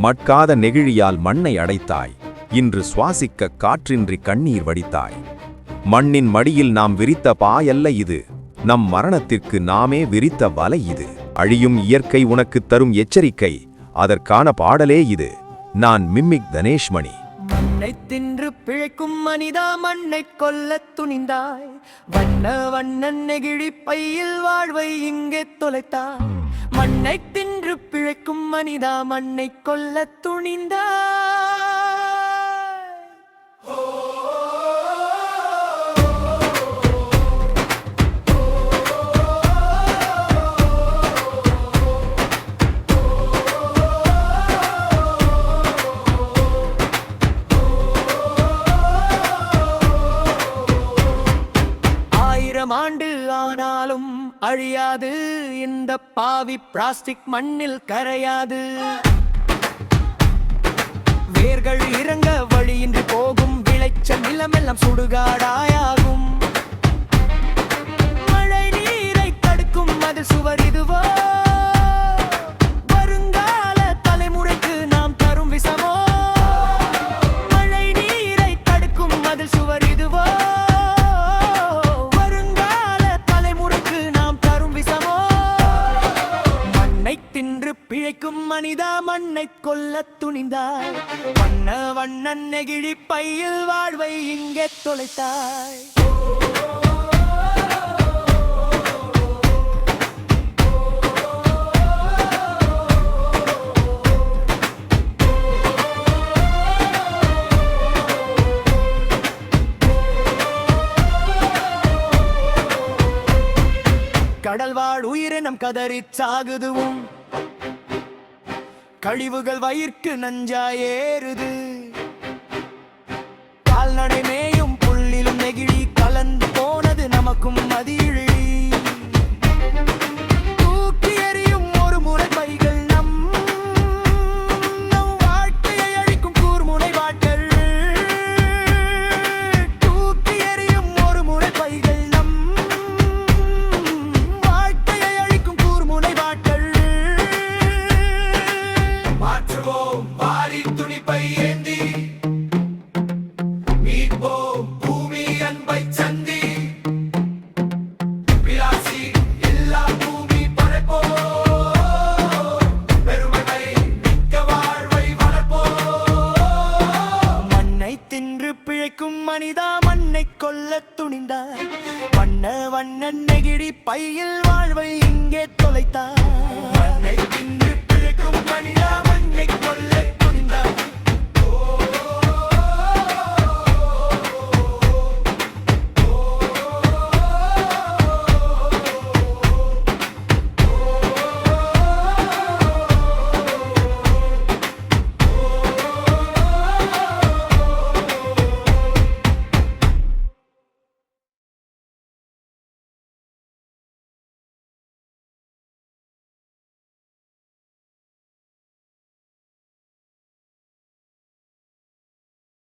மட்காத நெகிழியால் மண்ணை அடைத்தாய். இன்று சுவாசிக்க காற்றின்றி கண்ணீர் வடித்தாய். மண்ணின் மடியில் நாம் விரித்த பாயல்ல இது, நம் மரணத்திற்கு நாமே விரித்த வலை இது. அழியும் இயற்கை உனக்கு தரும் எச்சரிக்கை, அதற்கான பாடலே இது. நான் மிமிக் தனேஷ்மணி. மண்ணை தின்று பிழைக்கும் மனிதா, மண்ணை கொல்ல துணிந்தாய். வண்ண வண்ண நெகிழி பையில் வாழ்வை இங்கே தொலைத்தாய். மண்ணை தின்று பிழைக்கும் மனிதா, மண்ணை கொல்ல துணிந்தாய். ஆண்டு ஆனாலும் அழியாது இந்த பாவி பிளாஸ்டிக், மண்ணில் கரையாது. வேர்கள் இறங்க வழியின்றி போகும், விளைச்சல் நிலமெல்லாம் சுடுகாடாயாகும். மழை நீரை தடுக்கும் அது சுவர் இதுவோ, வருங்கால தலைமுறைக்கு நாம் தரும் விஷமோ. மழை நீரை தடுக்கும் அது சுவர் இதுவோ, பிழைக்கும் மனிதா, மண்ணை கொல்ல துணிந்தாய். வண்ண வண்ண நெகிழி பையில் வாழ்வை இங்கே தொலைத்தாய். கடல் வாழ் உயிரினம் கதறி சாகுதுவும், கழிவுகள் வயிற்கு நஞ்சாயேறுது. கால்நடை மேயும் புள்ளிலும் நெகிழி கலந்து போனது நமக்கும் மதியிழி. தூக்கி எறியும் ஒரு முறை பைகள் நம் வாழ்க்கையை அழிக்கும் கூர்முனை வாட்கள். தூக்கி எறியும் ஒரு முறை பைகள் நம் வாழ்க்கையை அழிக்கும் கூர்முனை வாட்கள். வாரி துணிப்பை ஏந்தி மீட்போம் பூமி அன்பை சந்தி. பிளாசி எல்லா பூமி பரப்போ, பெருமை மிக்க வாழ்வை வளர்ப்போ. மண்ணை தின்று பிழைக்கும் மனிதா, மண்ணை கொல்ல துணிந்தாய். வண்ண வண்ண நெகிழி பையில்